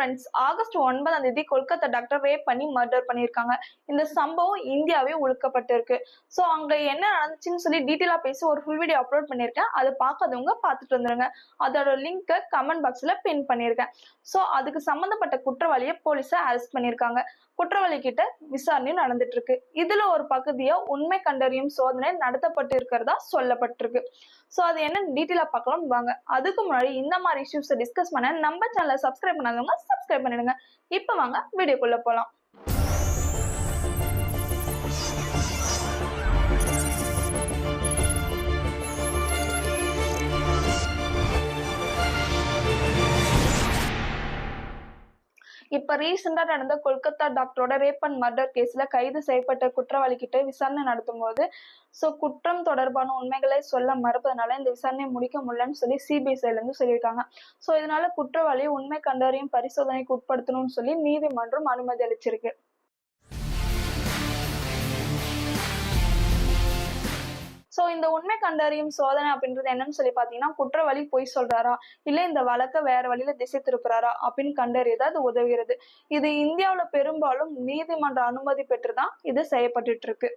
Friends, August 9ஆம் தேதி Kolkata doctor rape பண்ணி மர்டர் பண்ணியிருக்காங்க. இந்த சம்பவம் இந்தியாவே உழுக்கப்பட்டிருக்கு. ஸோ அங்க என்ன நடந்துச்சுன்னு சொல்லி டீட்டெயிலா பேசி ஒரு ஃபுல் வீடியோ அப்லோட் பண்ணியிருக்கேன். அதை பார்க்காதவங்க பார்த்துட்டு வந்துருங்க. அதோட லிங்கை கமெண்ட் பாக்ஸ்ல பின் பண்ணியிருக்கேன். ஸோ அதுக்கு சம்பந்தப்பட்ட குற்றவாளியை போலீஸை அரெஸ்ட் பண்ணியிருக்காங்க. குற்றவாளி கிட்ட விசாரணையும் நடந்துட்டு இருக்கு. இதுல ஒரு பகுதியா உண்மை கண்டறியும் சோதனை நடத்தப்பட்டு இருக்கிறதா சொல்லப்பட்டிருக்கு. சோ அது என்ன டீட்டெயிலா பார்க்கலாம் வாங்க. அதுக்கு முன்னாடி இந்த மாதிரி இஷ்யூஸ் டிஸ்கஸ் பண்ண நம்ம சேனலை சப்ஸ்கிரைப் பண்ணாதவங்க சப்ஸ்கிரைப் பண்ணிடுங்க. இப்ப வாங்க வீடியோக்குள்ள போலாம். இப்ப ரீசெண்டா நடந்த கொல்கத்தா டாக்டரோட ரேப் அண்ட் மர்டர் கேஸ்ல கைது செய்யப்பட்ட குற்றவாளி கிட்ட விசாரணை நடத்தும் போது குற்றம் தொடர்பான உண்மைகளை சொல்ல மறுப்பதனால இந்த விசாரணையை முடிக்க முடியலன்னு சொல்லி சிபிஐல இருந்து சொல்லியிருக்காங்க. இதனால குற்றவாளியை உண்மை கண்டறியும் பரிசோதனைக்கு உட்படுத்தணும்னு சொல்லி நீதிமன்றம் அனுமதி அளிச்சிருக்கு. இந்த உண்மை கண்டறியும் சோதனை அப்படின்றது என்னன்னு சொல்லி பாத்தீங்கன்னா, குற்றவாளி பொய் சொல்றாரா இல்ல இந்த வழக்க வேற வழியில திசை திருப்புறாரா அப்படின்னு கண்டறியதா அது உதவுகிறது. இது இந்தியாவுல பெரும்பாலும் நீதிமன்ற அனுமதி பெற்றுதான் இது செய்யப்பட்டு இருக்கு.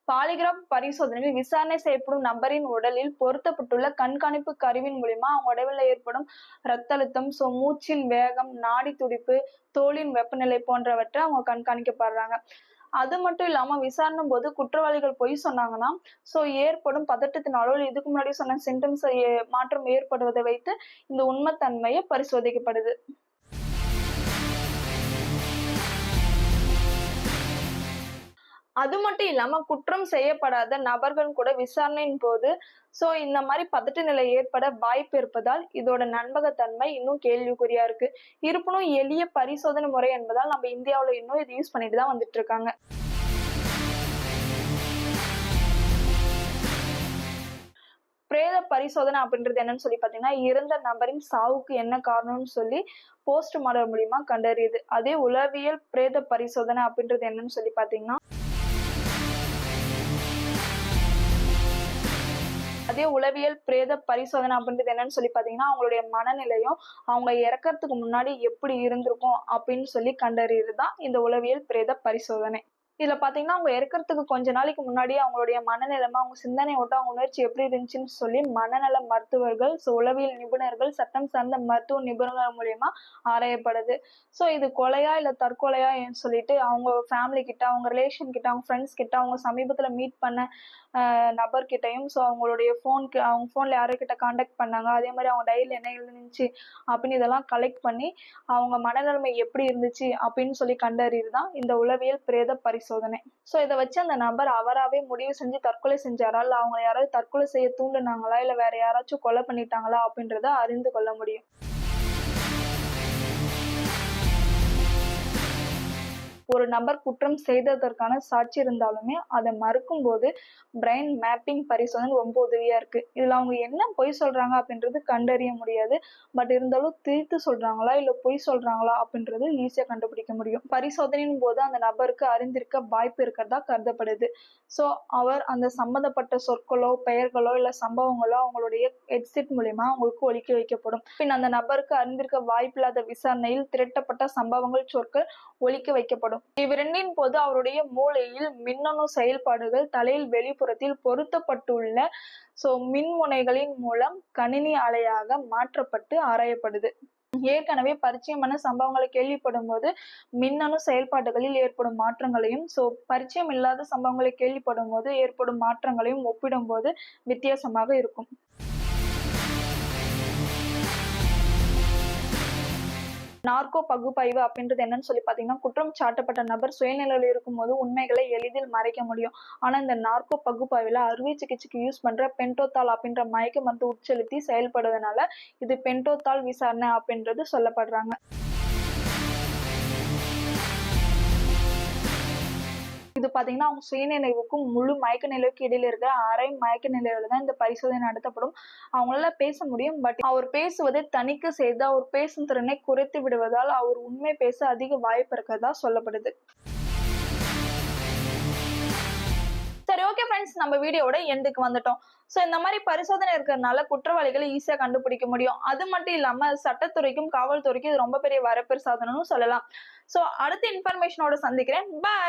பாலிகிராப் பரிசோதனையில் விசாரணை செய்யப்படும் நபரின் உடலில் பொருத்தப்பட்டுள்ள கண்காணிப்பு கருவின் மூலியமா அவங்க உடலில் ஏற்படும் ரத்த அழுத்தம், மூச்சின் வேகம், நாடி துடிப்பு, தோலின் வெப்பநிலை போன்றவற்றை அவங்க கண்காணிக்கப்படுறாங்க. அது மட்டும் இல்லாம விசாரணை போது குற்றவாளிகள் பொய் சொன்னாங்கன்னா ஏற்படும் பதட்டத்தினாலோ இதுக்கு முன்னாடி சொன்ன சிம்டம்ஸ் மாற்றம் ஏற்படுவதை வைத்து இந்த உண்மைத்தன்மையை பரிசோதிக்கப்படுது. அது மட்டும் இல்லாம குற்றம் செய்யப்படாத நபர்கள் கூட விசாரணையின் போது இந்த மாதிரி பதட்ட நிலை ஏற்பட வாய்ப்பு இருப்பதால் இதோட நம்பகத்தன்மை இன்னும் கேள்விக்குறியா இருக்கு. இருப்பினும் எளிய பரிசோதனை முறை என்பதால் நம்ம இந்தியாவுல இன்னும் இது யூஸ் பண்ணிட்டு தான் வந்துட்டு இருக்காங்க. பிரேத பரிசோதனை அப்படின்றது என்னன்னு சொல்லி பாத்தீங்கன்னா, இறந்த நபரின் சாவுக்கு என்ன காரணம்னு சொல்லி போஸ்ட்மார்ட்டம் மூலியமா கண்டறியுது. அதே உளவியல் பிரேத பரிசோதனை அப்படின்றது என்னன்னு சொல்லி பாத்தீங்கன்னா, உளவியல் பிரேத பரிசோதனை அப்படின்றது என்னன்னு சொல்லி பாத்தீங்கன்னா, அவங்களுடைய மனநிலையும் அவங்க இறக்கறதுக்கு முன்னாடி எப்படி இருந்திருக்கும் அப்படின்னு சொல்லி கண்டறியதுதான் இந்த உளவியல் பிரேத பரிசோதனை. இதுல பாத்தீங்கன்னா, அவங்க இறக்கறதுக்கு கொஞ்ச நாளைக்கு முன்னாடி அவங்களுடைய மனநிலைமை, அவங்க சிந்தனை ஓட்டம், அவங்க உணர்ச்சி எப்படி இருந்துச்சுன்னு சொல்லி மனநல மருத்துவர்கள், உளவியல் நிபுணர்கள், சட்டம் சார்ந்த மருத்துவ நிபுணர்கள் மூலியமா ஆராயப்படுது. இது கொலையா இல்ல தற்கொலையா சொல்லிட்டு அவங்க ஃபேமிலி கிட்ட, அவங்க ரிலேஷன் கிட்ட, அவங்க ஃப்ரெண்ட்ஸ் கிட்ட, அவங்க சமீபத்துல மீட் பண்ண நபர்கிட்டையும் அவங்களுடைய அவங்க போன்ல யாருக்கிட்ட கான்டாக்ட் பண்ணாங்க, அதே மாதிரி அவங்க டைரியில என்ன இருந்துச்சு அப்படின்னு இதெல்லாம் கலெக்ட் பண்ணி அவங்க மனநிலைமை எப்படி இருந்துச்சு அப்படின்னு சொல்லி கண்டறியதுதான் இந்த உளவியல் பிரேத பரிசோதனை. இதை வச்சு அந்த நபர் அவராவே முடிவு செஞ்சு தற்கொலை செஞ்சாரா இல்ல அவங்க யாராவது தற்கொலை செய்ய தூண்டுனாங்களா இல்ல வேற யாராச்சும் கொலை பண்ணிட்டாங்களா அப்படின்றத அறிந்து கொள்ள முடியும். ஒரு நபர் குற்றம் செய்ததற்கான சாட்சி இருந்தாலுமே அதை மறுக்கும் போது பிரெயின் மேப்பிங் பரிசோதனை ரொம்ப உதவியா இருக்கு. இதுல அவங்க என்ன பொய் சொல்றாங்க அப்படின்றது கண்டறிய முடியாது. பட் இருந்தாலும் திரித்து சொல்றாங்களா இல்ல பொய் சொல்றாங்களா அப்படின்றது ஈஸியா கண்டுபிடிக்க முடியும். பரிசோதனையின் போது அந்த நபருக்கு அறிந்திருக்க வாய்ப்பு இருக்கிறதா கருதப்படுது. அவர் அந்த சம்பந்தப்பட்ட சொற்களோ பெயர்களோ இல்ல சம்பவங்களோ அவங்களுடைய ஹெட்செட் மூலியமா அவங்களுக்கு ஒலிக்க வைக்கப்படும். பின் அந்த நபருக்கு அறிந்திருக்க வாய்ப்பில்லாத விசாரணையில் திரட்டப்பட்ட சம்பவங்கள் சொற்கள் ஒலிக்க வைக்கப்படும். இவ்விரண்டின் போது அவருடைய மூளையில் மின்னணு செயல்பாடுகள் தலையில் வெளிப்புறத்தில் பொருத்தப்பட்டுள்ள மின்முனைகளின் மூலம் கணினி அலையாக மாற்றப்பட்டு ஆராயப்படுது. ஏற்கனவே பரிச்சயமான சம்பவங்களை கேள்விப்படும் போது மின்னணு செயல்பாடுகளில் ஏற்படும் மாற்றங்களையும் பரிச்சயம் இல்லாத சம்பவங்களை கேள்விப்படும் போது ஏற்படும் மாற்றங்களையும் ஒப்பிடும் போது வித்தியாசமாக இருக்கும். நார்கோ பகுப்பாய்வு அப்படின்றது என்னன்னு சொல்லி பாத்தீங்கன்னா, குற்றம் சாட்டப்பட்ட நபர் சுயநிலையில் இருக்கும் போது உண்மைகளை எளிதில் மறைக்க முடியும். ஆனா இந்த நார்கோ பகுப்பாய்வுல அறுவை சிகிச்சைக்கு யூஸ் பண்ற பென்டோதால் அப்படின்ற மயக்க மருந்து உட்செலுத்தி செயல்படுவதனால இது பென்டோதால் விசாரணை அப்படின்றது சொல்லப்படுறாங்க. இது பாத்தீங்கன்னா அவங்க சுயநினைவுக்கும் முழு மயக்க நிலைக்கு இடையில இருக்கிற அரை மயக்க நிலையில தான் இந்த பரிசோதனை நடத்தப்படும். அவங்களால பேச முடியும். பட் அவர் பேசுவதை தணிக்கை செய்து அவர் பேசும் திறனை குறைத்து விடுவதால் அவர் உண்மை பேச அதிக வாய்ப்பு இருக்கிறதா சொல்லப்படுது. சரி, ஓகே ஃப்ரெண்ட்ஸ், நம்ம வீடியோவோட எண்டுக்கு வந்துட்டோம். சோ இந்த மாதிரி பரிசோதனை இருக்கிறதுனால குற்றவாளிகளை ஈஸியா கண்டுபிடிக்க முடியும். அது மட்டும் இல்லாம சட்டத்துறைக்கும் காவல்துறைக்கும் இது ரொம்ப பெரிய வரப்பிரசாதனம்னு சொல்லலாம். சோ அடுத்த இன்ஃபர்மேஷனோட சந்திக்கிறேன். பாய்.